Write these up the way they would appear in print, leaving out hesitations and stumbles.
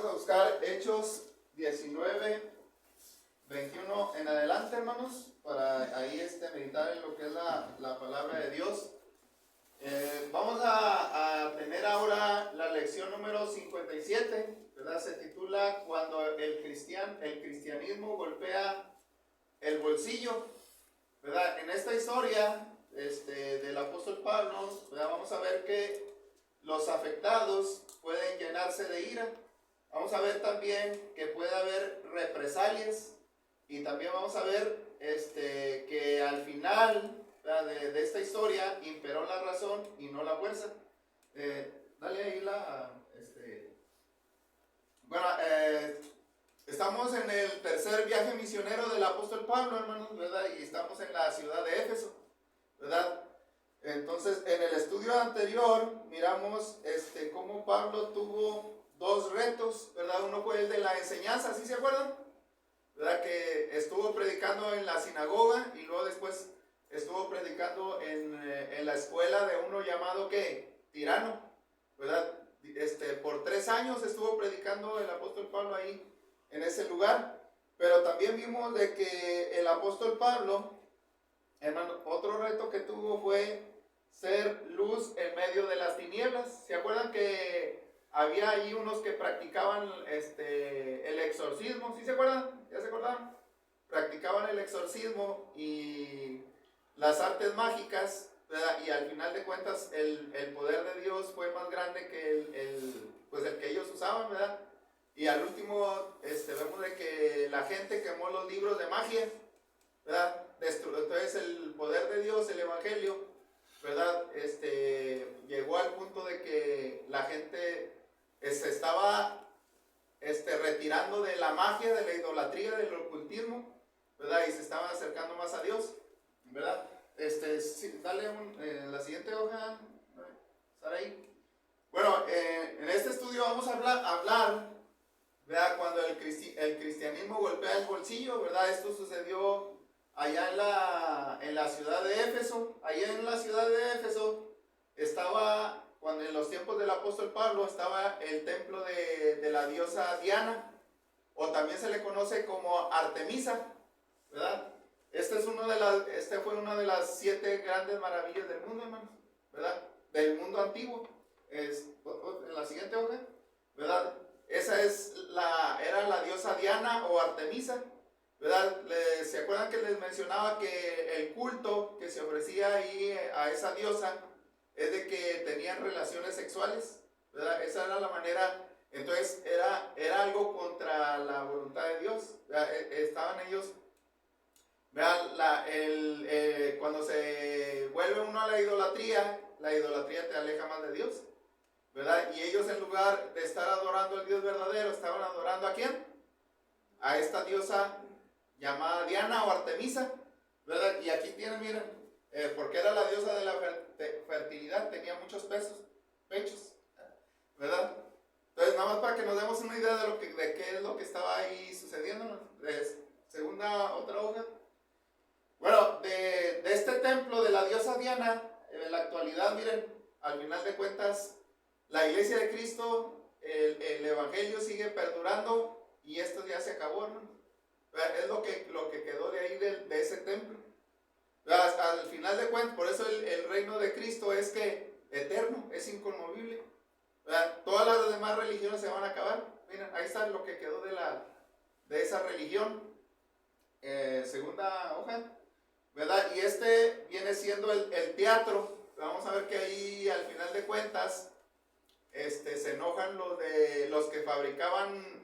vamos a buscar Hechos 19, 21 en adelante, hermanos, para ahí meditar en lo que es la palabra de Dios. Vamos a tener ahora la lección número 57, ¿verdad? Se titula Cuando el cristianismo golpea el bolsillo, ¿verdad? En esta historia del apóstol Pablo, ¿verdad? Vamos a ver que los afectados pueden llenarse de ira. Vamos a ver también que puede haber represalias, y también vamos a ver que al final de esta historia imperó la razón y no la fuerza. Dale ahí bueno, estamos en el tercer viaje misionero del apóstol Pablo, hermanos, ¿verdad? Y estamos en la ciudad de Éfeso, ¿verdad? Entonces, en el estudio anterior miramos cómo Pablo tuvo dos retos, ¿verdad? Uno fue el de la enseñanza, ¿sí se acuerdan? ¿Verdad? Que estuvo predicando en la sinagoga y luego después estuvo predicando en la escuela de uno llamado, ¿qué? Tirano, ¿verdad? Por 3 años estuvo predicando el apóstol Pablo ahí en ese lugar. Pero también vimos de que el apóstol Pablo, hermano, otro reto que tuvo fue ser luz en medio de las tinieblas. ¿Se acuerdan que había ahí unos que practicaban el exorcismo? ¿Sí se acuerdan? ¿Ya se acordaron? Practicaban el exorcismo y las artes mágicas, ¿verdad? Y al final de cuentas el poder de Dios fue más grande que el que ellos usaban, ¿verdad? Y al último vemos de que la gente quemó los libros de magia, ¿verdad? Entonces el poder de Dios, el evangelio, ¿verdad? Llegó al punto de que la gente se estaba retirando de la magia, de la idolatría, del ocultismo, ¿verdad? Y se estaban acercando más a Dios, ¿verdad? Sí, dale la siguiente hoja, Saraí. Bueno, en este estudio vamos a hablar, ¿verdad? Cuando el cristianismo golpea el bolsillo, ¿verdad? Esto sucedió allá en la ciudad de Éfeso. Allá en la ciudad de Éfeso estaba, cuando en los tiempos del apóstol Pablo, estaba el templo de la diosa Diana, o también se le conoce como Artemisa, ¿verdad? Fue una de las 7 grandes maravillas del mundo, hermanos, ¿verdad? Del mundo antiguo. En la siguiente hoja, ¿verdad? Esa era la diosa Diana o Artemisa, ¿verdad? ¿Se acuerdan que les mencionaba que el culto que se ofrecía ahí a esa diosa es de que tenían relaciones sexuales, ¿verdad? Esa era la manera. Entonces era algo contra la voluntad de Dios, ¿verdad? Estaban ellos, ¿verdad? Cuando se vuelve uno a la idolatría te aleja más de Dios, ¿verdad? Y ellos, en lugar de estar adorando al Dios verdadero, estaban adorando ¿a quién? A esta diosa llamada Diana o Artemisa, ¿verdad? Y aquí tienen, miren, porque era la diosa de la fertilidad, tenía muchos pechos, ¿verdad? Entonces, nada más para que nos demos una idea de qué es lo que estaba ahí sucediendo. Otra hoja. Bueno, de este templo de la diosa Diana, en la actualidad, miren, al final de cuentas, la iglesia de Cristo, el evangelio sigue perdurando y esto ya se acabó, hermano. Es lo que quedó de ahí de ese templo. Al final de cuentas, por eso el reino de Cristo es que eterno, es inconmovible. Todas las demás religiones se van a acabar. Miren, ahí está lo que quedó de esa religión. Segunda hoja, ¿verdad? Y viene siendo el teatro. Vamos a ver que ahí al final de cuentas se enojan los que fabricaban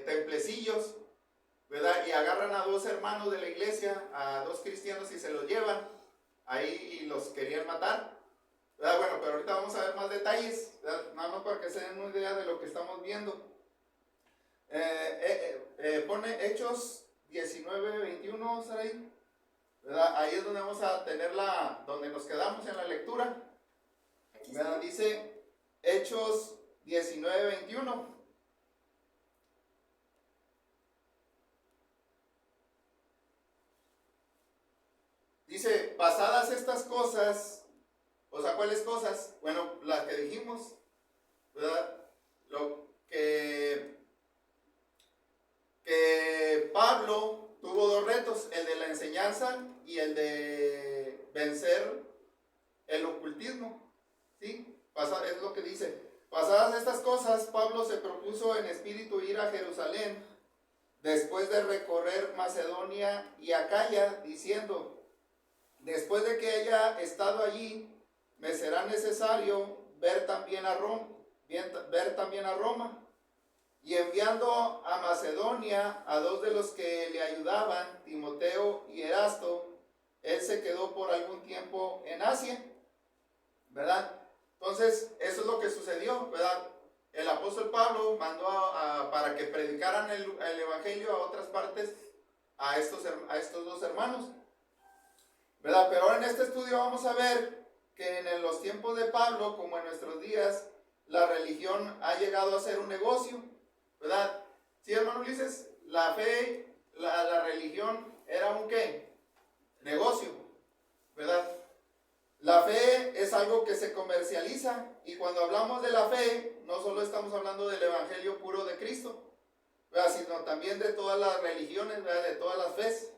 templecillos, ¿verdad? Y agarran a 2 hermanos de la iglesia, a 2 cristianos, y se los llevan ahí y los querían matar, ¿verdad? Bueno, pero ahorita vamos a ver más detalles, ¿verdad? Nada más para que se den una idea de lo que estamos viendo. Pone Hechos 19, 21, Sarai, ¿verdad? Ahí es donde vamos a tener donde nos quedamos en la lectura, ¿verdad? Dice Hechos 19, 21. Dice, pasadas estas cosas, o sea, ¿cuáles cosas? Bueno, las que dijimos, ¿verdad? Lo que alianza y el de vencer el ocultismo. ¿Sí? Es lo que dice. Pasadas estas cosas, Pablo se propuso en espíritu ir a Jerusalén después de recorrer Macedonia y Acaya, diciendo: después de que haya estado allí, me será necesario ver también a Roma. Y enviando a Macedonia a dos de los que le ayudaban, Timoteo y Erasto, él se quedó por algún tiempo en Asia, ¿verdad? Entonces, eso es lo que sucedió, ¿verdad? El apóstol Pablo mandó para que predicaran el evangelio a otras partes, a estos dos hermanos, ¿verdad? Pero ahora en este estudio vamos a ver que en los tiempos de Pablo, como en nuestros días, la religión ha llegado a ser un negocio, ¿verdad? Sí, hermano Ulises, la fe, la religión era un ¿qué? Negocio, ¿verdad? La fe es algo que se comercializa, y cuando hablamos de la fe, no solo estamos hablando del evangelio puro de Cristo, ¿verdad? Sino también de todas las religiones, ¿verdad? De todas las fes,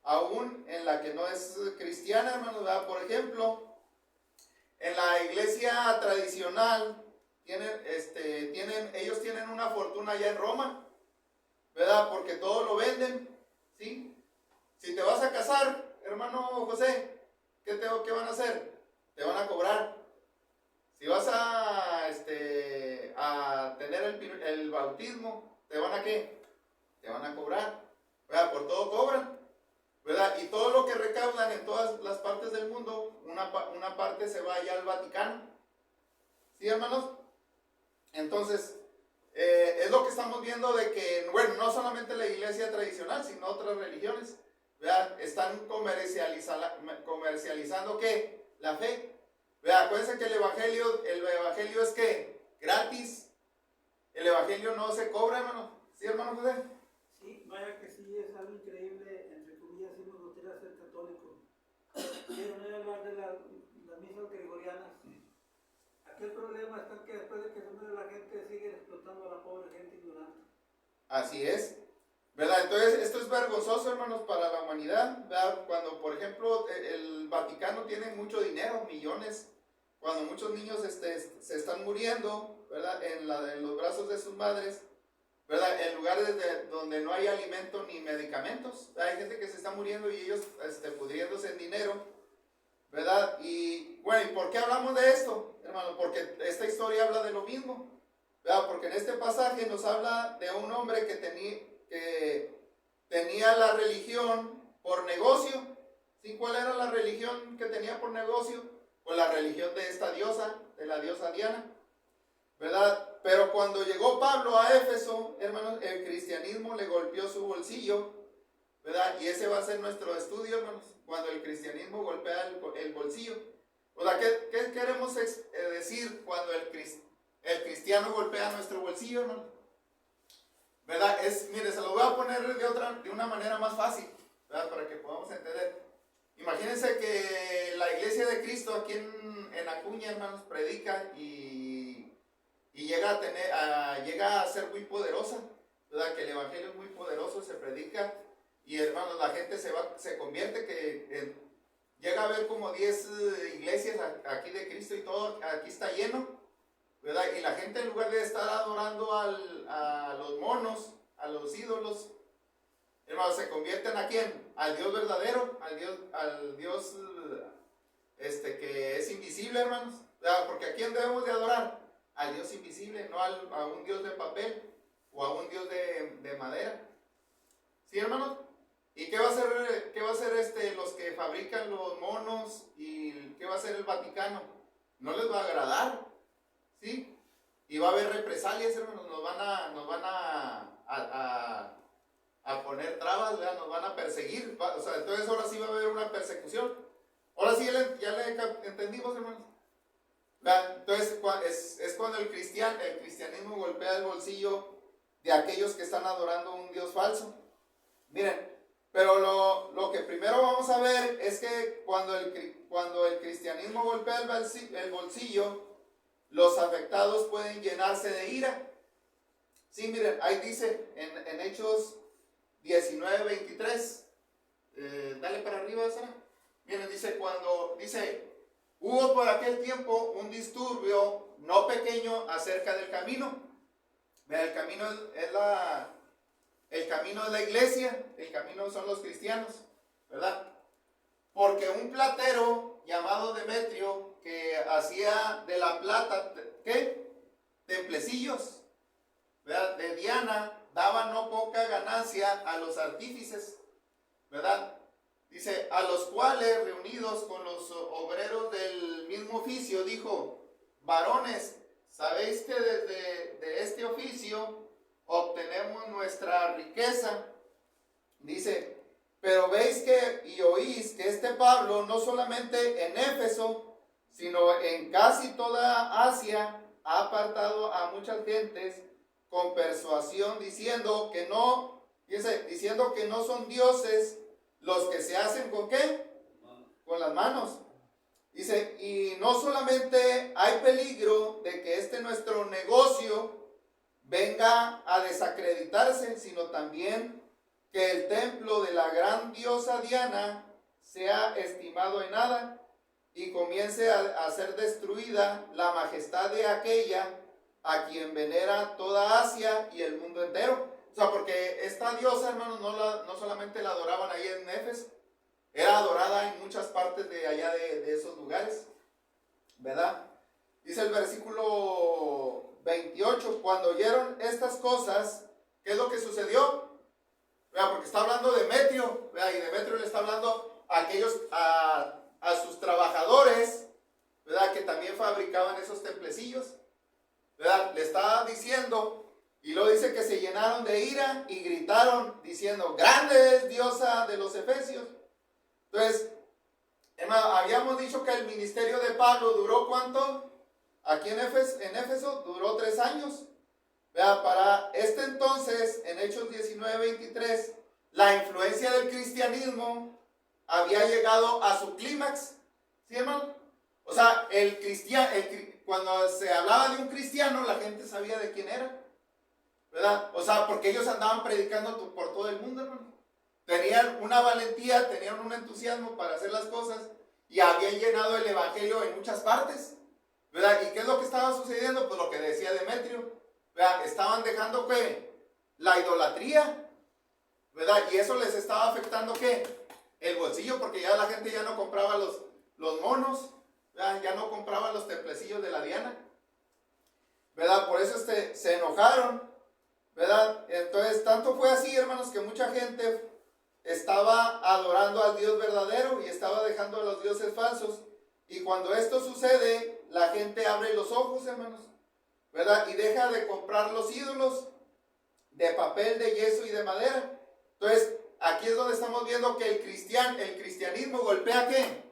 aún en la que no es cristiana, hermanos, ¿verdad? Por ejemplo, en la iglesia tradicional, ellos tienen una fortuna allá en Roma, ¿verdad? Porque todo lo venden, ¿sí? Si te vas a casar, hermano José, ¿qué van a hacer? Te van a cobrar. Si vas a tener el bautismo, ¿te van a qué? Te van a cobrar, ¿verdad? Por todo cobran, ¿verdad? Y todo lo que recaudan en todas las partes del mundo, una parte se va allá al Vaticano, ¿sí, hermanos? Entonces, es lo que estamos viendo de que, bueno, no solamente la iglesia tradicional, sino otras religiones, ¿verdad? Están comercializando ¿qué? La fe. ¿Verdad? Acuérdense que el evangelio es ¿qué? Gratis. El evangelio no se cobra, hermano. ¿Sí, hermano José? Sí, vaya que sí, es algo increíble, entre comillas, si me gustaría ser católico. Quiero no hablar de las misas gregorianas. Aquí el problema está que después de que se muere la gente, sigue explotando a la pobre gente ignorante. Así es, ¿verdad? Entonces, esto es vergonzoso, hermanos, para la humanidad, ¿verdad? Cuando, por ejemplo, el Vaticano tiene mucho dinero, millones, cuando muchos niños se están muriendo, ¿verdad? En los brazos de sus madres, ¿verdad? En lugares donde no hay alimento ni medicamentos, ¿verdad? Hay gente que se está muriendo y ellos pudriéndose en dinero, ¿verdad? Y bueno, ¿y por qué hablamos de esto, hermano? Porque esta historia habla de lo mismo, ¿verdad? Porque en este pasaje nos habla de un hombre que tenía la religión por negocio. ¿Sí? ¿Cuál era la religión que tenía por negocio? Pues la religión de esta diosa, de la diosa Diana, ¿verdad? Pero cuando llegó Pablo a Éfeso, hermanos, el cristianismo le golpeó su bolsillo, ¿verdad? Y ese va a ser nuestro estudio, hermanos, cuando el cristianismo golpea el bolsillo. O sea, ¿qué queremos decir cuando el cristiano golpea nuestro bolsillo, hermano? ¿Verdad? Mire, se lo voy a poner de una manera más fácil, ¿verdad? Para que podamos entender. Imagínense que la iglesia de Cristo aquí en Acuña, hermanos, predica y llega a ser muy poderosa, ¿verdad? Que el evangelio es muy poderoso, se predica y, hermanos, la gente se convierte, que llega a haber como 10 iglesias aquí de Cristo y todo aquí está lleno, ¿verdad? Y la gente, en lugar de estar adorando a los monos, a los ídolos, hermanos, se convierten ¿a quién? Al Dios verdadero, al Dios que es invisible, hermanos, ¿verdad? Porque ¿a quién debemos de adorar? Al Dios invisible, no a un Dios de papel o a un Dios de madera. ¿Sí, hermanos? ¿Y qué va a hacer los que fabrican los monos? ¿Y qué va a hacer el Vaticano? No les va a agradar, ¿sí? Y va a haber represalias, hermanos, nos van a poner trabas, ¿verdad? Nos van a perseguir, o sea, entonces ahora sí va a haber una persecución. Ahora sí ya le entendimos, hermanos. ¿Verdad? Entonces es cuando el cristianismo golpea el bolsillo de aquellos que están adorando a un Dios falso. Miren, pero lo que primero vamos a ver es que cuando el cristianismo golpea el bolsillo, los afectados pueden llenarse de ira. Sí, miren, ahí dice en Hechos 19:23, Dale para arriba, Sara. Miren, dice, hubo por aquel tiempo un disturbio no pequeño acerca del camino. Vea, el camino es la iglesia, el camino son los cristianos, ¿verdad? Porque un platero llamado Demetrio, que hacía de la plata, ¿qué? Templecillos, ¿verdad? De Diana, daba no poca ganancia a los artífices, ¿verdad? Dice, a los cuales, reunidos con los obreros del mismo oficio, dijo, varones, sabéis que de este oficio obtenemos nuestra riqueza. Dice, pero veis que y oís que este Pablo no solamente en Éfeso, sino en casi toda Asia ha apartado a muchas gentes con persuasión, diciendo que no son dioses los que se hacen ¿con qué? Con las manos. Dice, y no solamente hay peligro de que este nuestro negocio venga a desacreditarse, sino también que el templo de la gran diosa Diana sea estimado en nada y comience a ser destruida la majestad de aquella a quien venera toda Asia y el mundo entero. O sea, porque esta diosa, hermanos, no solamente la adoraban ahí en Éfeso, era adorada en muchas partes de allá de esos lugares, ¿verdad? Dice el versículo 28, cuando oyeron estas cosas, ¿qué es lo que sucedió? ¿Verdad? Porque está hablando de Demetrio, ¿verdad? Y Demetrio le está hablando a sus trabajadores, ¿verdad? Que también fabricaban esos templecillos, ¿verdad? Le está diciendo, y luego dice que se llenaron de ira y gritaron diciendo, grande es diosa de los efesios. Entonces, habíamos dicho que el ministerio de Pablo duró ¿cuánto? Aquí en Éfeso duró 3 años. Vea, para este entonces, en Hechos 19:23, la influencia del cristianismo había llegado a su clímax. ¿Sí, hermano? O sea, cuando se hablaba de un cristiano, la gente sabía de quién era, ¿verdad? O sea, porque ellos andaban predicando por todo el mundo, hermano. Tenían una valentía, tenían un entusiasmo para hacer las cosas y habían llenado el evangelio en muchas partes, ¿verdad? ¿Y qué es lo que estaba sucediendo? Pues lo que decía Demetrio, ¿verdad? Estaban dejando ¿qué? La idolatría, ¿verdad? Y eso les estaba afectando ¿qué? El bolsillo, porque ya la gente ya no compraba los monos, ¿verdad? Ya no compraba los templecillos de la Diana, ¿verdad? Por eso se enojaron, ¿verdad? Entonces, tanto fue así, hermanos, que mucha gente estaba adorando al Dios verdadero y estaba dejando a los dioses falsos. Y cuando esto sucede, la gente abre los ojos, hermanos, ¿verdad? Y deja de comprar los ídolos de papel, de yeso y de madera. Entonces, aquí es donde estamos viendo que el cristianismo golpea ¿qué?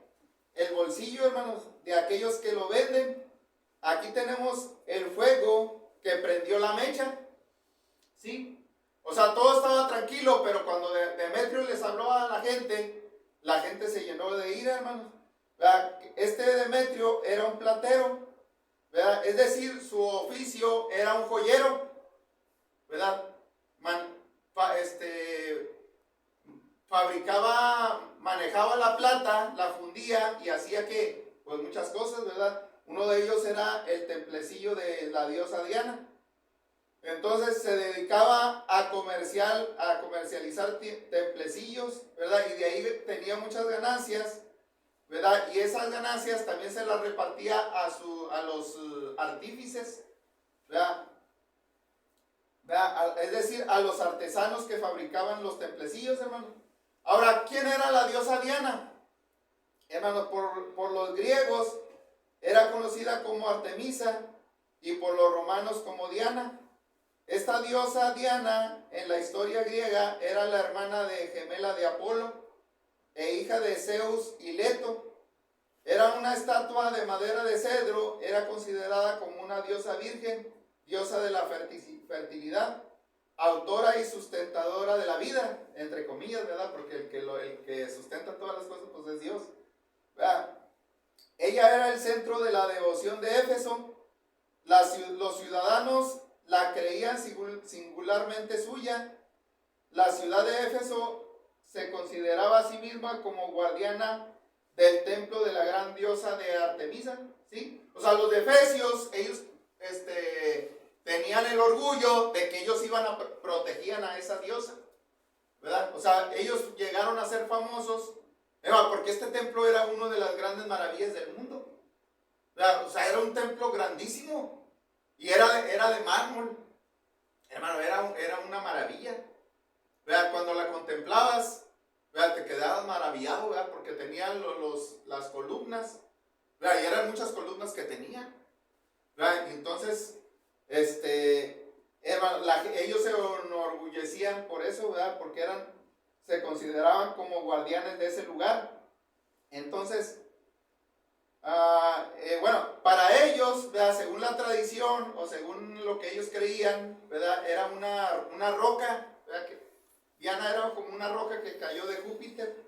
El bolsillo, hermanos, de aquellos que lo venden. Aquí tenemos el fuego que prendió la mecha, ¿sí? O sea, todo estaba tranquilo, pero cuando Demetrio les habló a la gente se llenó de ira, hermanos. ¿Verdad? Este Demetrio era un platero, ¿verdad? Es decir, su oficio era un joyero, ¿verdad? Manejaba la plata, la fundía y hacía que, pues muchas cosas, ¿verdad? Uno de ellos era el templecillo de la diosa Diana. Entonces se dedicaba a comercializar templecillos, ¿verdad? Y de ahí tenía muchas ganancias, ¿verdad? Y esas ganancias también se las repartía a los artífices, ¿verdad? Es decir, a los artesanos que fabricaban los templecillos, hermano. Ahora, ¿quién era la diosa Diana? Hermano, por los griegos era conocida como Artemisa y por los romanos como Diana. Esta diosa Diana en la historia griega era la hermana gemela de Apolo e hija de Zeus y Leto. Era una estatua de madera de cedro, era considerada como una diosa virgen, diosa de la fertilidad, autora y sustentadora de la vida, entre comillas, ¿verdad? Porque el que sustenta todas las cosas pues es Dios, ¿verdad? Ella era el centro de la devoción de Éfeso. Los ciudadanos la creían singularmente suya. La ciudad de Éfeso se consideraba a sí misma como guardiana del templo de la gran diosa de Artemisa, ¿sí? O sea, los de Efesios, ellos tenían el orgullo de que ellos protegían a esa diosa, ¿verdad? O sea, ellos llegaron a ser famosos, porque este templo era una de las grandes maravillas del mundo, ¿verdad? O sea, era un templo grandísimo y era de mármol, hermano, era una maravilla, ¿verdad? Cuando la contemplabas, ¿verdad? Te quedabas maravillado, ¿verdad? Porque tenían las columnas, ¿verdad? Y eran muchas columnas que tenían, ¿verdad? Y entonces, ellos se enorgullecían por eso, ¿verdad? Porque se consideraban como guardianes de ese lugar. Entonces, bueno, para ellos, ¿verdad? Según la tradición o según lo que ellos creían, ¿verdad? Era una roca, ¿verdad? Que Diana era como una roca que cayó de Júpiter,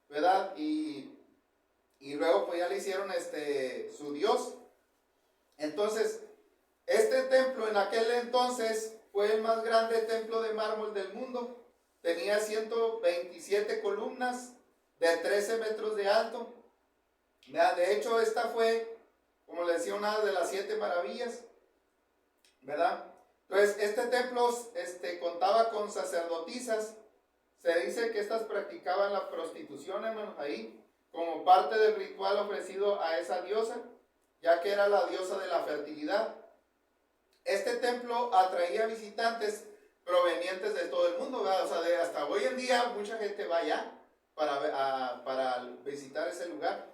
¿verdad? Y luego pues ya le hicieron su dios. Entonces, este templo en aquel entonces fue el más grande templo de mármol del mundo. Tenía 127 columnas de 13 metros de alto. De hecho, esta fue, como les decía, una de las 7 maravillas, ¿verdad? Entonces, este templo contaba con sacerdotisas. Se dice que estas practicaban la prostitución, hermanos, ahí, como parte del ritual ofrecido a esa diosa, ya que era la diosa de la fertilidad. Este templo atraía visitantes provenientes de todo el mundo, ¿verdad? O sea, hasta hoy en día mucha gente va allá para visitar ese lugar.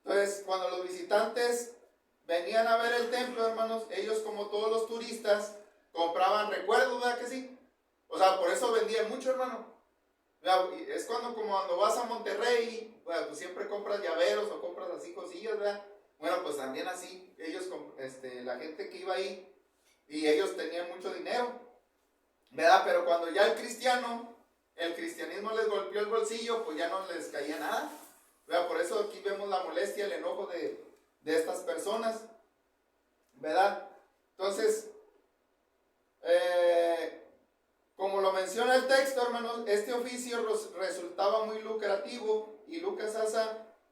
Entonces, cuando los visitantes venían a ver el templo, hermanos, ellos, como todos los turistas, compraban recuerdos, ¿verdad que sí? O sea, por eso vendían mucho, hermano. Es como cuando vas a Monterrey, bueno, pues siempre compras llaveros o compras así cosillas, ¿verdad? Bueno, pues también así, ellos, la gente que iba ahí, y ellos tenían mucho dinero, ¿verdad? Pero cuando ya el cristianismo les golpeó el bolsillo, pues ya no les caía nada, ¿verdad? Por eso aquí vemos la molestia, el enojo de estas personas, ¿verdad? Entonces, como lo menciona el texto, hermanos, este oficio resultaba muy lucrativo, y Lucas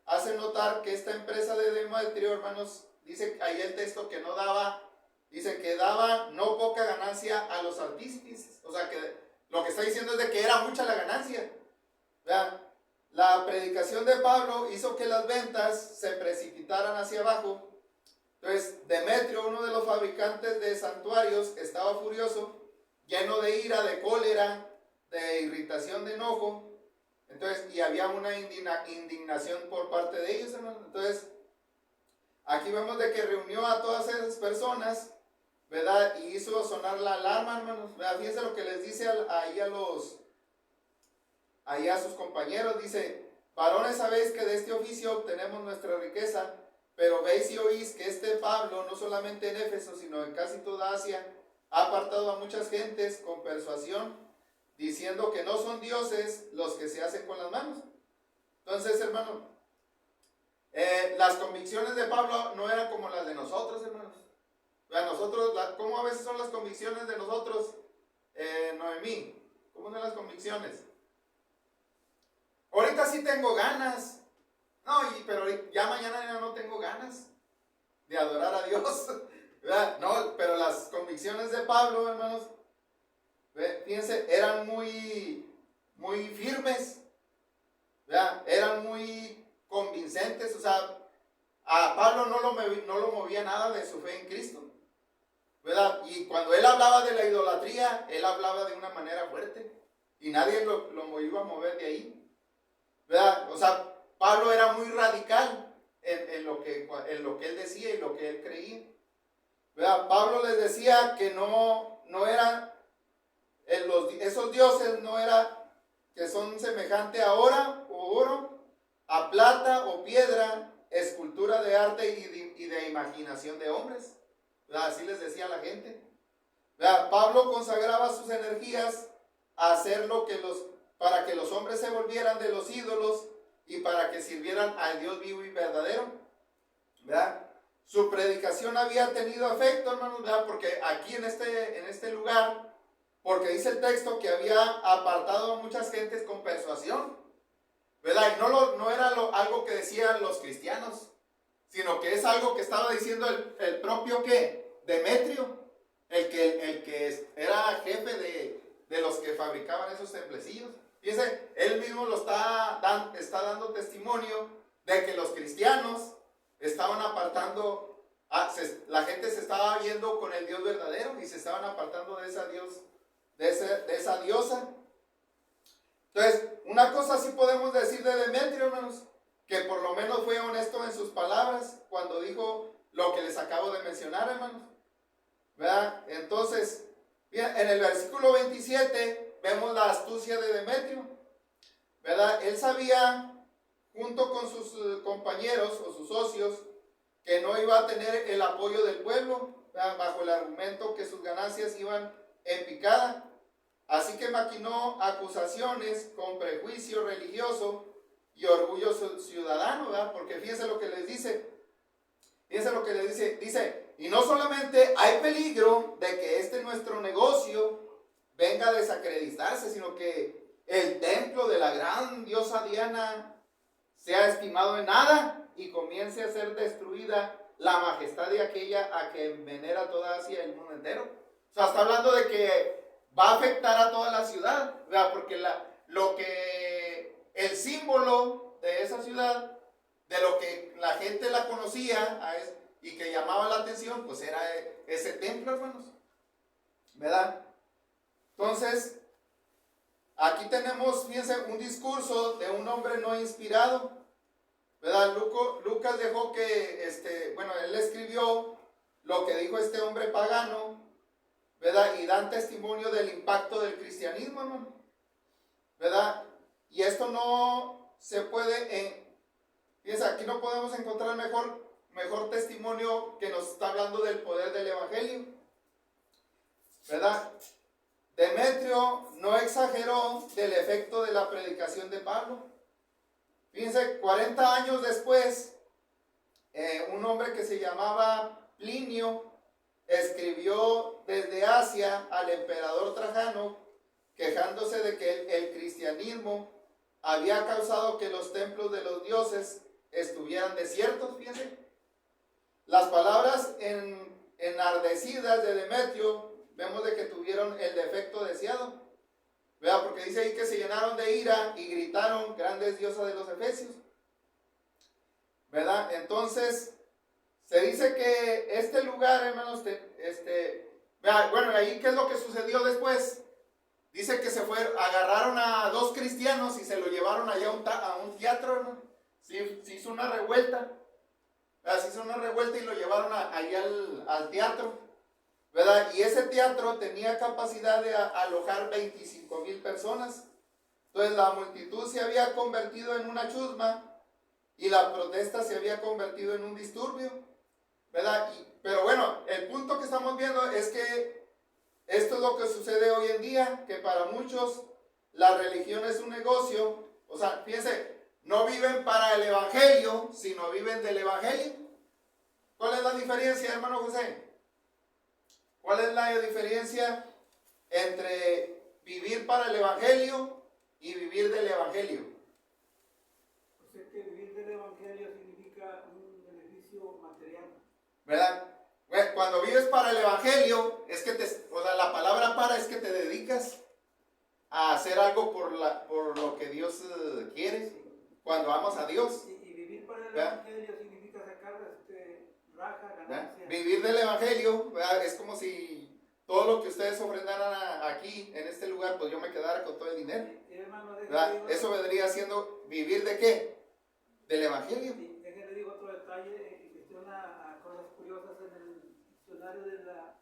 hace notar que esta empresa de Demetrio, hermanos, dice ahí el texto que dice que daba no poca ganancia a los artífices. O sea, que lo que está diciendo es de que era mucha la ganancia. ¿Verdad? La predicación de Pablo hizo que las ventas se precipitaran hacia abajo. Entonces, Demetrio, uno de los fabricantes de santuarios, estaba furioso, lleno de ira, de cólera, de irritación, de enojo. Entonces, y había una indignación por parte de ellos, hermanos. Entonces, aquí vemos de que reunió a todas esas personas, ¿verdad? Y hizo sonar la alarma, hermanos. ¿Verdad? Fíjense lo que les dice ahí a sus compañeros. Dice: varones, sabéis que de este oficio obtenemos nuestra riqueza, pero veis y oís que este Pablo, no solamente en Éfeso, sino en casi toda Asia, ha apartado a muchas gentes con persuasión, diciendo que no son dioses los que se hacen con las manos. Entonces, hermano, las convicciones de Pablo no eran como las de nosotros, hermanos. Nosotros, ¿cómo a veces son las convicciones de nosotros, Noemí? ¿Cómo son las convicciones? Ahorita sí tengo ganas. No, pero ya mañana ya no tengo ganas de adorar a Dios, ¿verdad? No, pero las convicciones de Pablo, hermanos, fíjense, eran muy, muy firmes, ¿verdad? Eran muy convincentes. O sea, a Pablo no lo movía nada de su fe en Cristo, ¿verdad? Y cuando él hablaba de la idolatría, él hablaba de una manera fuerte, y nadie lo iba a mover de ahí, ¿verdad? O sea, Pablo era muy radical en lo que él decía y lo que él creía, ¿verdad? Pablo les decía que no eran esos dioses, no era que son semejantes a oro, a plata o piedra, escultura de arte y de imaginación de hombres, ¿verdad? Así les decía a la gente, ¿verdad? Pablo consagraba sus energías a hacer para que los hombres se volvieran de los ídolos y para que sirvieran al Dios vivo y verdadero, ¿verdad? Su predicación había tenido efecto, hermanos, ¿verdad? Porque aquí en este lugar, Porque dice el texto que había apartado a muchas gentes con persuasión, ¿verdad? Y no era algo que decían los cristianos, sino que es algo que estaba diciendo el propio ¿qué? Demetrio, el que era jefe de los que fabricaban esos templecillos. Fíjense, él mismo está dando testimonio de que los cristianos estaban apartando, la gente se estaba viendo con el Dios verdadero y se estaban apartando de esa diosa. Entonces, una cosa sí podemos decir de Demetrio, hermanos, que por lo menos fue honesto en sus palabras cuando dijo lo que les acabo de mencionar, hermanos, ¿verdad? Entonces, bien, en el versículo 27 vemos la astucia de Demetrio, ¿verdad? Él sabía, junto con sus compañeros o sus socios, que no iba a tener el apoyo del pueblo, ¿verdad? Bajo el argumento que sus ganancias iban en picada. Así que maquinó acusaciones con prejuicio religioso y orgullo ciudadano, ¿verdad? Porque fíjense lo que les dice. Fíjense lo que les dice. Dice, y no solamente hay peligro de que nuestro negocio venga a desacreditarse, sino que el templo de la gran diosa Diana sea estimado en nada y comience a ser destruida la majestad de aquella a que venera toda Asia y el mundo entero. O sea, está hablando de que va a afectar a toda la ciudad, ¿verdad? Porque el símbolo de esa ciudad, de lo que la gente la conocía y que llamaba la atención, pues era ese templo, hermanos, ¿verdad? Entonces, aquí tenemos, fíjense, un discurso de un hombre no inspirado, ¿verdad? Lucas dejó que, él escribió lo que dijo este hombre pagano, ¿verdad? Y dan testimonio del impacto del cristianismo, hermano, ¿verdad? Y esto no se puede, fíjense, aquí no podemos encontrar mejor testimonio que nos está hablando del poder del evangelio, ¿verdad? Demetrio no exageró del efecto de la predicación de Pablo. Fíjense, 40 años después, un hombre que se llamaba Plinio escribió desde Asia al emperador Trajano, quejándose de que el cristianismo había causado que los templos de los dioses estuvieran desiertos. Fíjense, las palabras enardecidas de Demetrio vemos de que tuvieron el defecto deseado, ¿verdad? Porque dice ahí que se llenaron de ira y gritaron, grandes diosas de los efesios, ¿verdad? Entonces, se dice que este lugar, hermanos, bueno, ahí, ¿qué es lo que sucedió después? Dice que agarraron a 2 cristianos y se lo llevaron allá a un teatro, hermano. Se hizo una revuelta, ¿verdad? Se hizo una revuelta y lo llevaron ahí al teatro, ¿verdad? Y ese teatro tenía capacidad de alojar 25,000 personas. Entonces la multitud se había convertido en una chusma y la protesta se había convertido en un disturbio, ¿verdad? Pero bueno, el punto que estamos viendo es que esto es lo que sucede hoy en día, que para muchos la religión es un negocio. O sea, fíjense, no viven para el evangelio, sino viven del evangelio. ¿Cuál es la diferencia, hermano José? ¿Cuál es la diferencia entre vivir para el evangelio y vivir del evangelio? Pues es que vivir del evangelio significa un beneficio material, ¿verdad? Cuando vives para el evangelio, es que la palabra para es que te dedicas a hacer algo por lo que Dios quiere, cuando amas a Dios. Y vivir para el ¿verdad? evangelio significa sacar raja, ganancia. Vivir del evangelio, ¿verdad? Es como si todo lo que ustedes ofrendaran aquí, en este lugar, pues yo me quedara con todo el dinero, Hermano, ¿verdad? Eso vendría siendo vivir de ¿qué? Del evangelio. Sí, déjenle digo otro detalle en cuestión a cosas curiosas. En el diccionario de la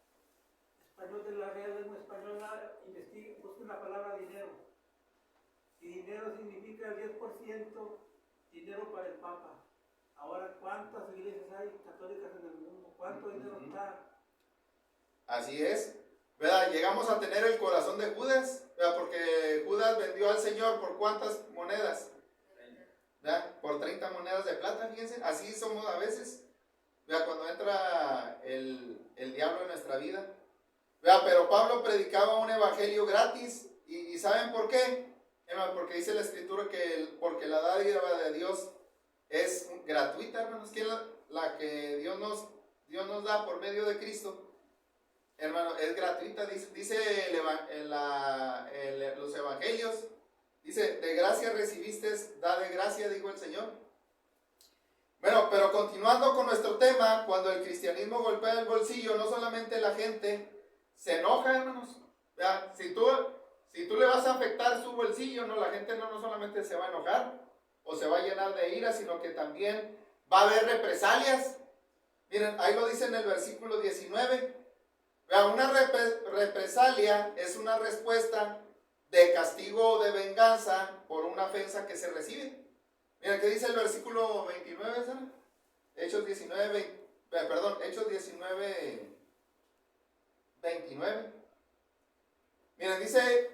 español de la Real Lengua Española, busquen la palabra dinero. Y dinero significa el 10% dinero para el Papa. Ahora, ¿cuántas iglesias hay católicas en el mundo? ¿Cuánto dinero está? Así es, ¿verdad? Llegamos a tener el corazón de Judas, ¿verdad? Porque Judas vendió al Señor por ¿cuántas monedas? ¿Verdad? Por 30 monedas de plata, fíjense. Así somos a veces, ¿verdad? Cuando entra el diablo en nuestra vida, ¿verdad? Pero Pablo predicaba un evangelio gratis. ¿Y saben por qué? Porque dice la escritura que porque la dádiva de Dios es gratuita, hermanos, que la que Dios nos da por medio de Cristo, hermano, es gratuita. Dice los evangelios, dice, de gracia recibiste, da de gracia, dijo el Señor. Bueno, pero continuando con nuestro tema, cuando el cristianismo golpea el bolsillo, no solamente la gente se enoja, hermanos, ¿verdad? Si tú le vas a afectar su bolsillo, no, la gente no solamente se va a enojar o se va a llenar de ira, sino que también va a haber represalias. Miren, ahí lo dice en el versículo 19. Una represalia es una respuesta de castigo o de venganza por una ofensa que se recibe. Mira, ¿qué dice el versículo 29? ¿Sabes? Hechos 19, Hechos 19, 29. Miren, dice,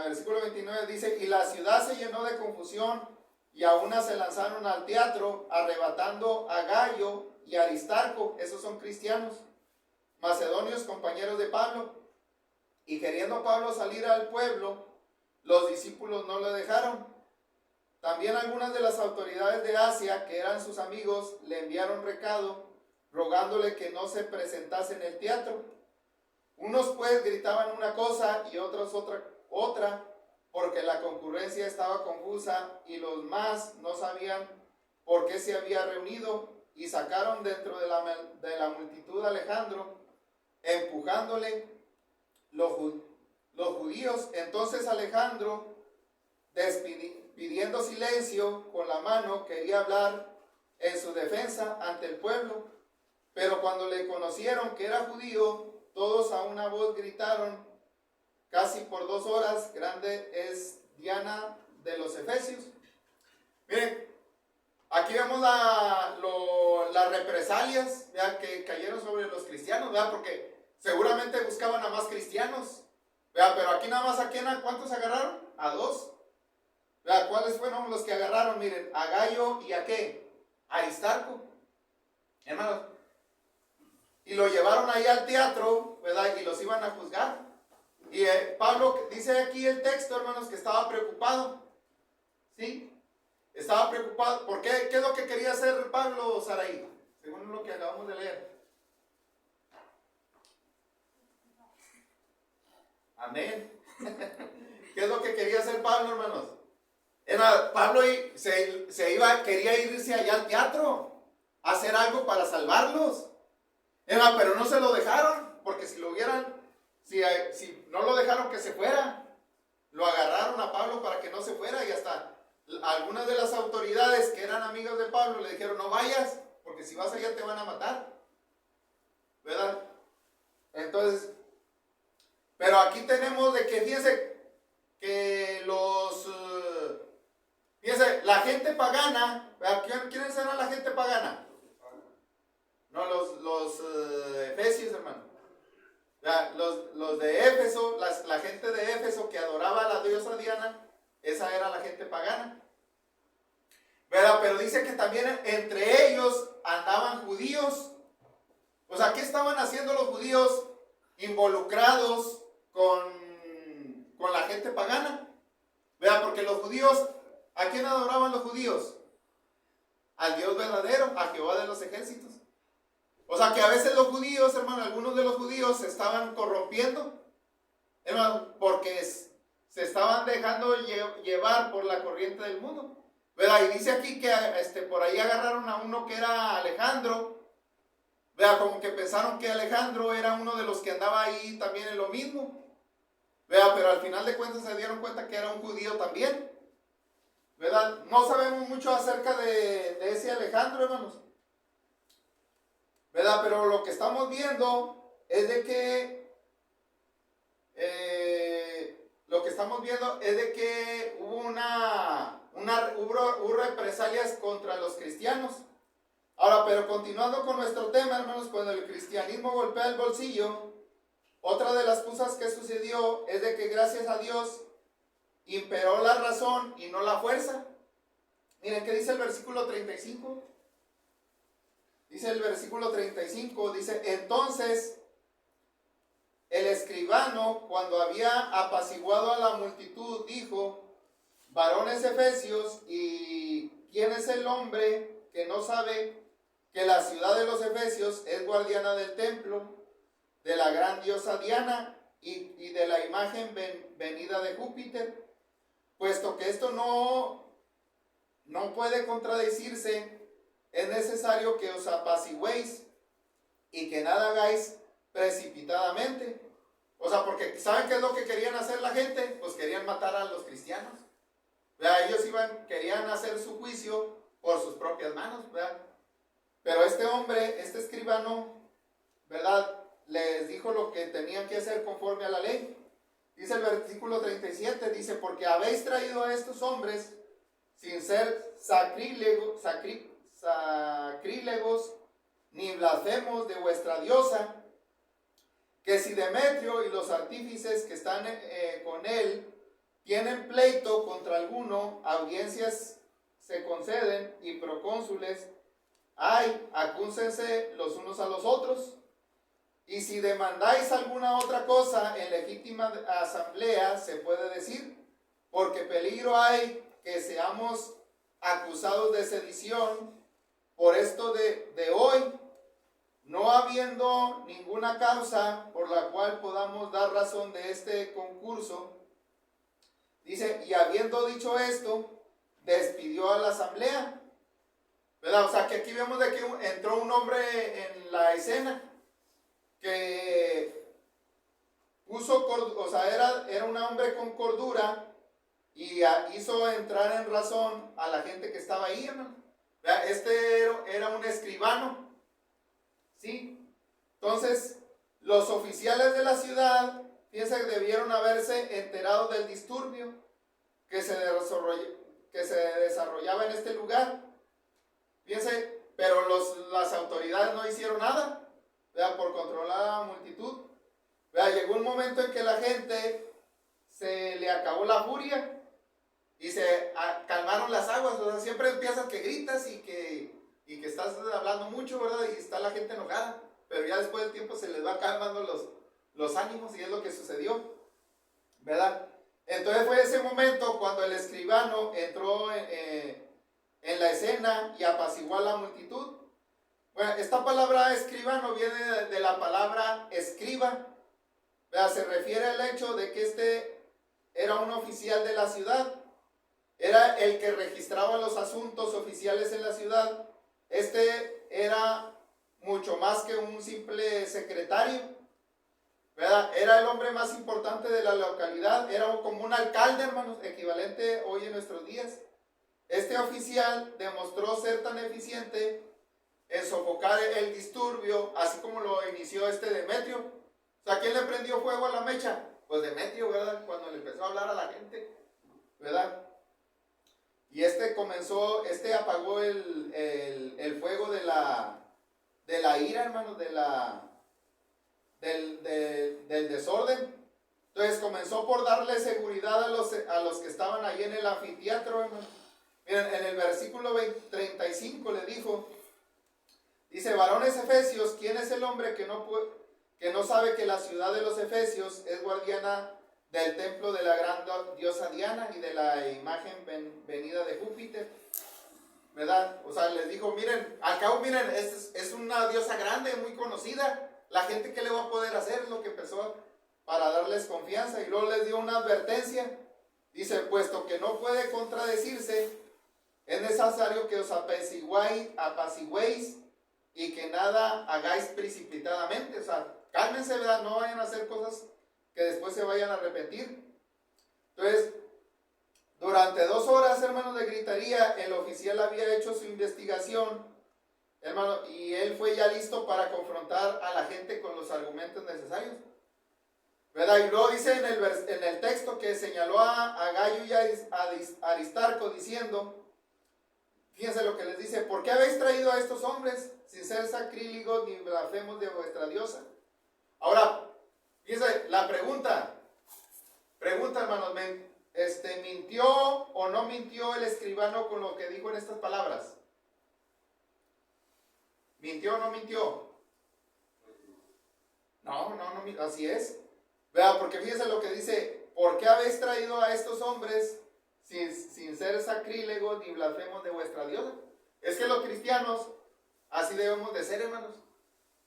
versículo 29 dice, y la ciudad se llenó de confusión y a una se lanzaron al teatro, arrebatando a Gayo y Aristarco, esos son cristianos, macedonios, compañeros de Pablo, y queriendo Pablo salir al pueblo, los discípulos no le dejaron. También algunas de las autoridades de Asia, que eran sus amigos, le enviaron recado, rogándole que no se presentase en el teatro. Unos pues gritaban una cosa y otros otra, porque la concurrencia estaba confusa y los más no sabían por qué se había reunido, y sacaron dentro de la multitud a Alejandro, empujándole los judíos. Entonces Alejandro, pidiendo silencio con la mano, quería hablar en su defensa ante el pueblo, pero cuando le conocieron que era judío, todos a una voz gritaron casi por 2 horas, grande es Diana de los Efesios. Miren, aquí vemos las represalias, ¿verdad?, que cayeron sobre los cristianos, ¿verdad?, porque seguramente buscaban a más cristianos, ¿verdad? Pero aquí nada más, ¿cuántos agarraron? A 2. ¿Verdad? ¿Cuáles fueron los que agarraron? Miren, a Gayo y a ¿qué? A Aristarco, hermanos. Y lo llevaron ahí al teatro, ¿verdad? Y los iban a juzgar. Y Pablo dice aquí el texto, hermanos, que estaba preocupado. ¿Sí? Estaba preocupado. ¿Por qué? ¿Qué es lo que quería hacer Pablo, Saraí? Según lo que acabamos de leer. Amén. ¿Qué es lo que quería hacer Pablo, hermanos? Pablo quería irse allá al teatro, a hacer algo para salvarlos. Pero no se lo dejaron, porque si no lo dejaron que se fuera, lo agarraron a Pablo para que no se fuera, y hasta algunas de las autoridades que eran amigos de Pablo le dijeron, no vayas, porque si vas allá te van a matar, ¿verdad? Entonces, pero aquí tenemos de que, fíjense, que la gente pagana, ¿quiénes eran la gente pagana? No, los efesios, hermano. Los de Éfeso, la gente de Éfeso que adoraba a la diosa Diana, esa era la gente pagana. Pero dice que también entre ellos andaban judíos. O sea, ¿qué estaban haciendo los judíos involucrados con la gente pagana? Porque los judíos, ¿a quién adoraban los judíos? Al Dios verdadero, a Jehová de los ejércitos. O sea que a veces los judíos, hermano, algunos de los judíos se estaban corrompiendo, hermano, porque se estaban dejando llevar por la corriente del mundo. ¿Verdad? Y dice aquí que por ahí agarraron a uno que era Alejandro, ¿verdad? Como que pensaron que Alejandro era uno de los que andaba ahí también en lo mismo, ¿verdad? Pero al final de cuentas se dieron cuenta que era un judío también, ¿verdad? No sabemos mucho acerca de ese Alejandro, hermanos, ¿verdad? Pero lo que estamos viendo es de que hubo represalias contra los cristianos. Ahora, pero continuando con nuestro tema, hermanos, cuando el cristianismo golpea el bolsillo, otra de las cosas que sucedió es de que gracias a Dios imperó la razón y no la fuerza. Miren, ¿qué dice el versículo 35? Dice el versículo 35, dice, entonces el escribano, cuando había apaciguado a la multitud, dijo: varones efesios, ¿y quién es el hombre que no sabe que la ciudad de los efesios es guardiana del templo, de la gran diosa Diana y de la imagen venida de Júpiter? Puesto que esto no puede contradecirse, es necesario que os apacigüéis y que nada hagáis precipitadamente. O sea, porque ¿saben qué es lo que querían hacer la gente? Pues querían matar a los cristianos. ¿Verdad? Ellos querían hacer su juicio por sus propias manos, ¿verdad? Pero este hombre, este escribano, ¿verdad?, les dijo lo que tenían que hacer conforme a la ley. Dice el versículo 37, dice: porque habéis traído a estos hombres sin ser sacrílegos ni blasfemos de vuestra diosa, que si Demetrio y los artífices que están con él tienen pleito contra alguno, audiencias se conceden y procónsules hay, acúsense los unos a los otros. Y si demandáis alguna otra cosa en legítima asamblea, se puede decir, porque peligro hay que seamos acusados de sedición por esto de hoy, no habiendo ninguna causa por la cual podamos dar razón de este concurso. Dice: y habiendo dicho esto, despidió a la asamblea. ¿Verdad? O sea, que aquí vemos de que entró un hombre en la escena que puso, o sea, era un hombre con cordura y hizo entrar en razón a la gente que estaba ahí, hermano. ¿Verdad? Este era un escribano, ¿sí? Entonces, los oficiales de la ciudad, fíjense que debieron haberse enterado del disturbio que se desarrollaba en este lugar. Fíjense, pero las autoridades no hicieron nada, ¿verdad?, por controlar a la multitud. ¿Verdad? Llegó un momento en que la gente se le acabó la furia y se calmaron las aguas. O sea, siempre empiezas que gritas y que estás hablando mucho, ¿verdad? Y está la gente enojada, pero ya después del tiempo se les va calmando los ánimos, y es lo que sucedió, ¿verdad? Entonces fue ese momento cuando el escribano entró en la escena y apaciguó a la multitud. Bueno, esta palabra escribano viene de la palabra escriba, ¿verdad? Se refiere al hecho de que este era un oficial de la ciudad, era el que registraba los asuntos oficiales en la ciudad. Este era mucho más que un simple secretario, ¿verdad? Era el hombre más importante de la localidad, era como un alcalde, hermanos, equivalente hoy en nuestros días. Este oficial demostró ser tan eficiente en sofocar el disturbio, así como lo inició este Demetrio. O sea, ¿quién le prendió fuego a la mecha? Pues Demetrio, ¿verdad? Cuando le empezó a hablar a la gente, ¿verdad? Y este apagó el fuego de la ira, hermanos, del desorden. Entonces comenzó por darle seguridad a los que estaban ahí en el anfiteatro, hermanos. Miren, en el versículo 35 le dijo, dice: varones efesios, ¿quién es el hombre que no sabe que la ciudad de los efesios es guardiana del templo de la gran diosa Diana y de la imagen venida de Júpiter? ¿Verdad? O sea, les dijo: miren, al cabo, miren, es una diosa grande, muy conocida. La gente, ¿qué le va a poder hacer? Es lo que empezó para darles confianza. Y luego les dio una advertencia. Dice: puesto que no puede contradecirse, es necesario que os apacigüéis y que nada hagáis precipitadamente. O sea, cálmense, ¿verdad? No vayan a hacer cosas que después se vayan a arrepentir. Entonces, durante 2 horas, hermanos, de gritería, el oficial había hecho su investigación, hermano, y él fue ya listo para confrontar a la gente con los argumentos necesarios, ¿verdad? Y luego dice en el texto que señaló a Gallo y a Aristarco diciendo, fíjense lo que les dice: ¿por qué habéis traído a estos hombres sin ser sacrílegos ni blasfemos de vuestra diosa? Ahora, fíjense la pregunta, hermanos, ¿mintió o no mintió el escribano con lo que dijo en estas palabras? ¿Mintió o no mintió? No, así es. Vea, porque fíjense lo que dice, ¿por qué habéis traído a estos hombres sin ser sacrílegos ni blasfemos de vuestra diosa? Es que los cristianos, así debemos de ser, hermanos.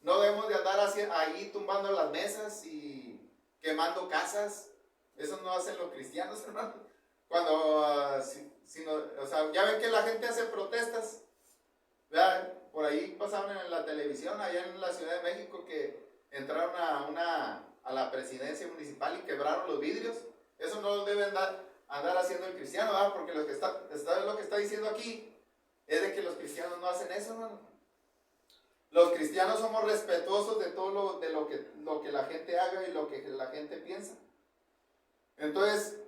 No debemos de andar ahí tumbando las mesas y quemando casas. Eso no hacen los cristianos, hermanos. Cuando, o sea, ya ven que la gente hace protestas. Vean, por ahí pasaron en la televisión, allá en la Ciudad de México, que entraron a la presidencia municipal y quebraron los vidrios. Eso no lo debe andar haciendo el cristiano, ¿verdad? Porque lo que está diciendo aquí es de que los cristianos no hacen eso, hermano. Los cristianos somos respetuosos de todo lo que la gente haga y lo que la gente piensa. Entonces,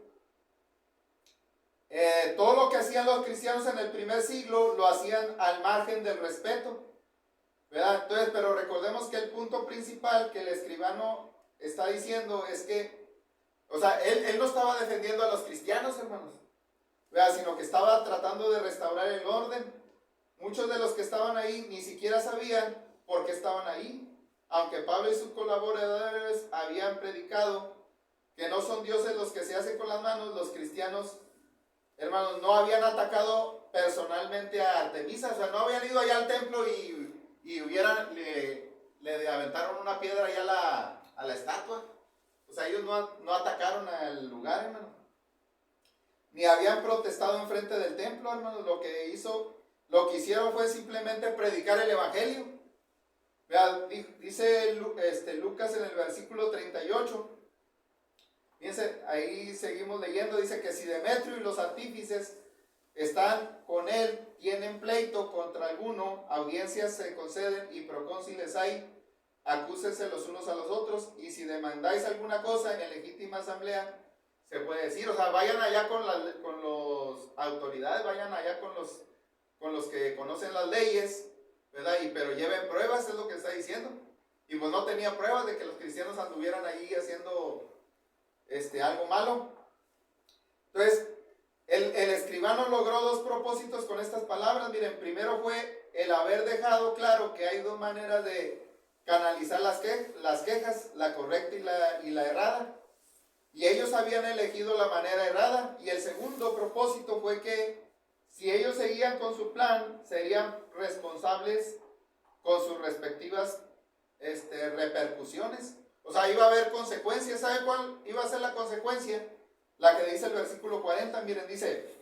todo lo que hacían los cristianos en el primer siglo lo hacían al margen del respeto, ¿verdad? Entonces, pero recordemos que el punto principal que el escribano está diciendo es que, o sea, él no estaba defendiendo a los cristianos, hermanos, ¿verdad? Sino que estaba tratando de restaurar el orden. Muchos de los que estaban ahí ni siquiera sabían por qué estaban ahí, aunque Pablo y sus colaboradores habían predicado que no son dioses los que se hacen con las manos. Los cristianos, hermanos, no habían atacado personalmente a Artemisa, o sea, no habían ido allá al templo y le aventaron una piedra allá a la estatua. O sea, ellos no atacaron al lugar, hermano. Ni habían protestado enfrente del templo, hermanos. Lo que hicieron fue simplemente predicar el evangelio. Vea, dice Lucas en el versículo 38. Fíjense, ahí seguimos leyendo, dice que si Demetrio y los artífices están con él, tienen pleito contra alguno, audiencias se conceden y procónsules hay, acúsense los unos a los otros, y si demandáis alguna cosa en legítima asamblea, se puede decir, o sea, vayan allá con las autoridades, vayan allá con los que conocen las leyes, ¿verdad? Pero lleven pruebas, es lo que está diciendo. Y pues no tenía pruebas de que los cristianos anduvieran allí haciendo algo malo. Entonces, el escribano logró dos propósitos con estas palabras. Miren, primero fue el haber dejado claro que hay dos maneras de canalizar las quejas, la correcta y la errada. Y ellos habían elegido la manera errada. Y el segundo propósito fue que si ellos seguían con su plan, serían responsables con sus respectivas repercusiones. O sea, iba a haber consecuencias. ¿Sabe cuál iba a ser la consecuencia? La que dice el versículo 40, miren, dice: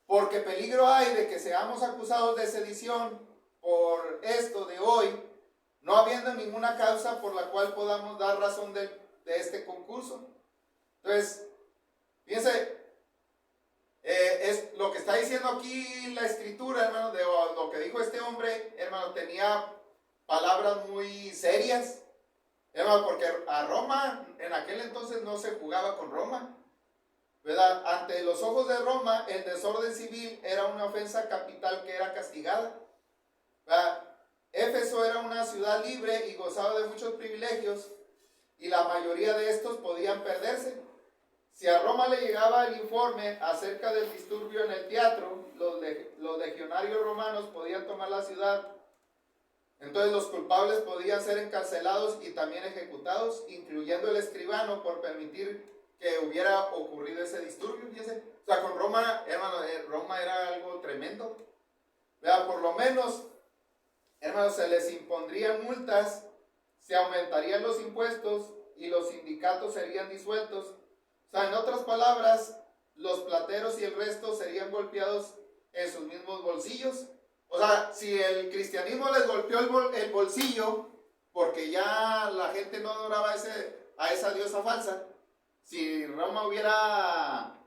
porque peligro hay de que seamos acusados de sedición por esto de hoy, no habiendo ninguna causa por la cual podamos dar razón de este concurso. Entonces, fíjense, es lo que está diciendo aquí la escritura, hermano, de lo que dijo este hombre, hermano, tenía palabras muy serias, hermano, porque a Roma, en aquel entonces no se jugaba con Roma, ¿verdad? Ante los ojos de Roma, el desorden civil era una ofensa capital que era castigada, ¿verdad? Éfeso era una ciudad libre y gozaba de muchos privilegios, y la mayoría de estos podían perderse. Si a Roma le llegaba el informe acerca del disturbio en el teatro, los legionarios romanos podían tomar la ciudad. Entonces los culpables podían ser encarcelados y también ejecutados, incluyendo el escribano, por permitir que hubiera ocurrido ese disturbio. Fíjense. O sea, con Roma, hermano, Roma era algo tremendo. Vean, por lo menos, hermanos, se les impondrían multas, se aumentarían los impuestos y los sindicatos serían disueltos. O sea, en otras palabras, los plateros y el resto serían golpeados en sus mismos bolsillos. O sea, si el cristianismo les golpeó el bolsillo, porque ya la gente no adoraba a esa diosa falsa, si Roma hubiera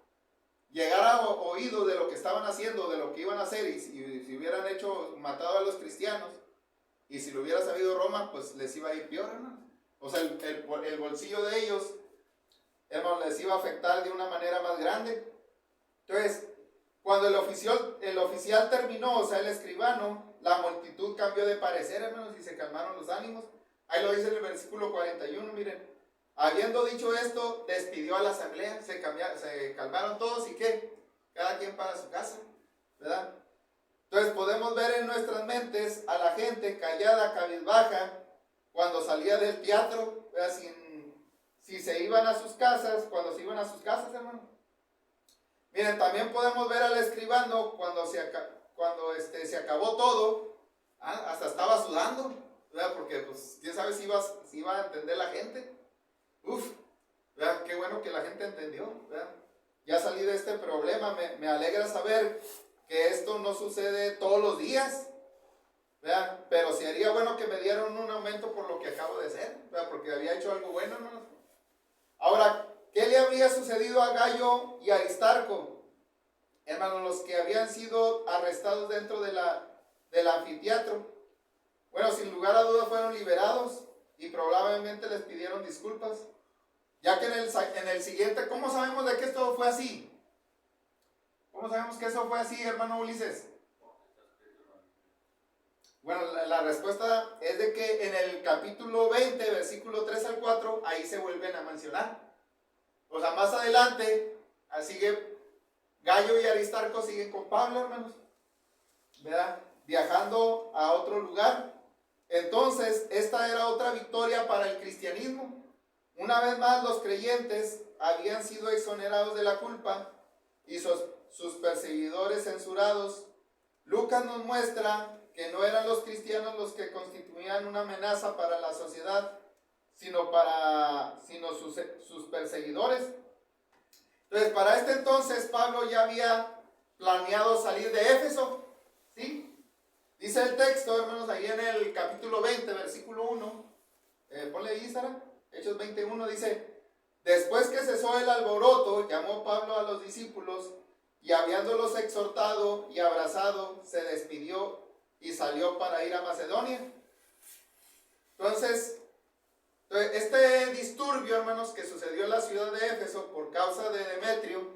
oído de lo que estaban haciendo, de lo que iban a hacer, y si hubieran matado a los cristianos, y si lo hubiera sabido Roma, pues les iba a ir peor, ¿no? O sea, el bolsillo de ellos, hermano, les iba a afectar de una manera más grande. Entonces, cuando el oficial terminó, o sea, el escribano, la multitud cambió de parecer, hermanos, y se calmaron los ánimos. Ahí lo dice en el versículo 41, miren. Habiendo dicho esto, despidió a la asamblea, se calmaron todos, ¿y qué? Cada quien para su casa, ¿verdad? Entonces podemos ver en nuestras mentes a la gente callada, cabizbaja, cuando salía del teatro, ¿verdad? si se iban a sus casas, cuando se iban a sus casas, hermano. Miren, también podemos ver al escribano cuando se acabó todo, hasta estaba sudando, ¿verdad? Porque pues quién sabe si iba a entender la gente. Uf, ¿verdad? Qué bueno que la gente entendió, ¿verdad? Ya salí de este problema, me alegra saber que esto no sucede todos los días, ¿verdad? Pero sería bueno que me dieran un aumento por lo que acabo de hacer, ¿verdad? Porque había hecho algo bueno, hermanos. Ahora, ¿qué le había sucedido a Gayo y a Aristarco? Hermanos, los que habían sido arrestados dentro del anfiteatro. Bueno, sin lugar a dudas fueron liberados y probablemente les pidieron disculpas. Ya que en el siguiente, ¿cómo sabemos de que esto fue así? ¿Cómo sabemos que eso fue así, hermano Ulises? Bueno, la respuesta es de que en el capítulo 20, versículo 3 al 4, ahí se vuelven a mencionar. O sea, más adelante, sigue Gayo y Aristarco siguen con Pablo, hermanos, ¿verdad? Viajando a otro lugar. Entonces, esta era otra victoria para el cristianismo. Una vez más, los creyentes habían sido exonerados de la culpa y sus perseguidores censurados. Lucas nos muestra que no eran los cristianos los que constituían una amenaza para la sociedad, sino sus perseguidores. Entonces, para este entonces, Pablo ya había planeado salir de Éfeso, ¿sí? Dice el texto, hermanos, ahí en el capítulo 20, versículo 1, ponle ahí, Sara, Hechos 21, dice: después que cesó el alboroto, llamó Pablo a los discípulos, y habiéndolos exhortado y abrazado, se despidió y salió para ir a Macedonia. Entonces, este disturbio, hermanos, que sucedió en la ciudad de Éfeso por causa de Demetrio,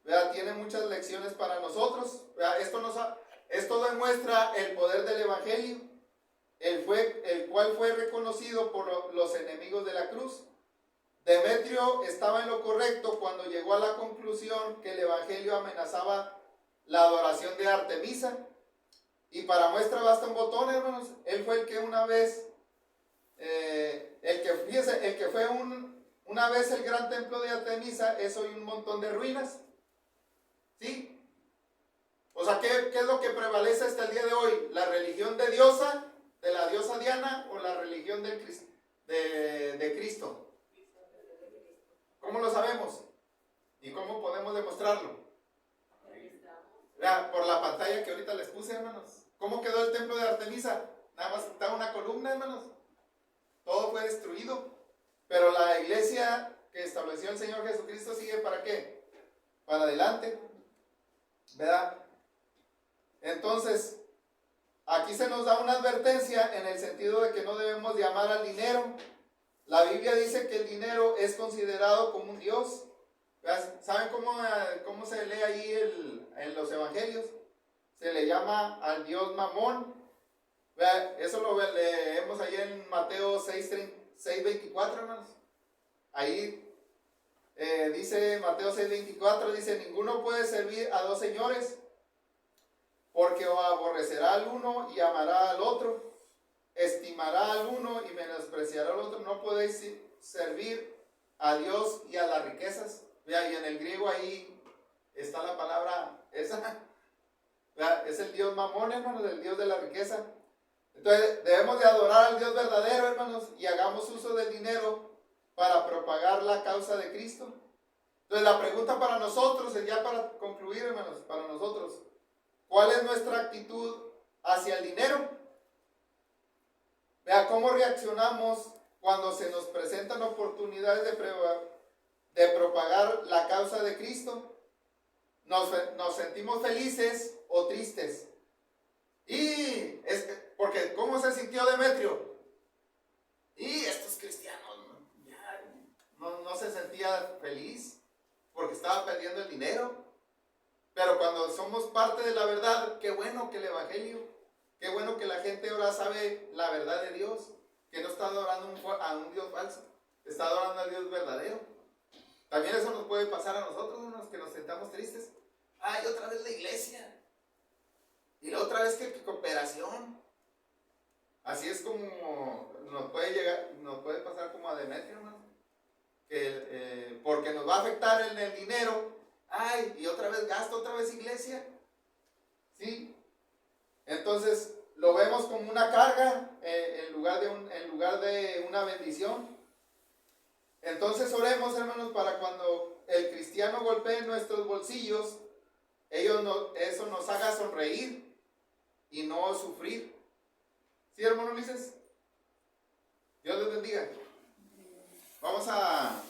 ¿verdad?, tiene muchas lecciones para nosotros, ¿verdad? Esto demuestra el poder del evangelio, el cual fue reconocido por los enemigos de la cruz. Demetrio estaba en lo correcto cuando llegó a la conclusión que el evangelio amenazaba la adoración de Artemisa. Y para muestra basta un botón, hermanos. Él fue el que una vez, una vez el gran templo de Artemisa es hoy un montón de ruinas. ¿Sí? O sea, ¿qué es lo que prevalece hasta el día de hoy? ¿La religión de la diosa Diana, o la religión de Cristo? ¿Cómo lo sabemos? ¿Y cómo podemos demostrarlo? Por la pantalla que ahorita les puse, hermanos. ¿Cómo quedó el templo de Artemisa? Nada más está una columna, hermanos. Todo fue destruido. Pero la iglesia que estableció el Señor Jesucristo sigue ¿para qué? Para adelante, ¿verdad? Entonces, aquí se nos da una advertencia en el sentido de que no debemos de amar al dinero. La Biblia dice que el dinero es considerado como un Dios. ¿Saben cómo se lee ahí en los evangelios? Se le llama al Dios Mamón. Eso lo leemos ahí en Mateo 6:24, hermanos. Ahí dice Mateo 6:24, dice: ninguno puede servir a dos señores, porque o aborrecerá al uno y amará al otro, estimará al uno y menospreciará al otro. No podéis servir a Dios y a las riquezas. Y en el griego ahí está la palabra esa. Es el Dios Mamón, hermanos, el Dios de la riqueza. Entonces debemos de adorar al Dios verdadero, hermanos, y hagamos uso del dinero para propagar la causa de Cristo. Entonces la pregunta para nosotros, ya para concluir, hermanos, para nosotros: ¿cuál es nuestra actitud hacia el dinero? Vea cómo reaccionamos cuando se nos presentan oportunidades de propagar la causa de Cristo. Nos sentimos felices o tristes. Porque ¿cómo se sintió Demetrio? Y estos cristianos no se sentía feliz porque estaba perdiendo el dinero. Pero cuando somos parte de la verdad, qué bueno que el evangelio, qué bueno que la gente ahora sabe la verdad de Dios, que no está adorando a un Dios falso, está adorando al Dios verdadero. También eso nos puede pasar a nosotros, hermanos, que nos sentamos tristes. Ay, otra vez la iglesia. Y la otra vez que cooperación. Así es como nos puede pasar como a Demetrio, hermano. porque nos va a afectar en el dinero. Ay, y otra vez gasto, otra vez iglesia. ¿Sí? Entonces lo vemos como una carga en lugar de una bendición. Entonces oremos, hermanos, para cuando el cristiano golpee nuestros bolsillos, eso nos haga sonreír y no sufrir. ¿Sí, hermano Ulises? Dios les bendiga. Vamos a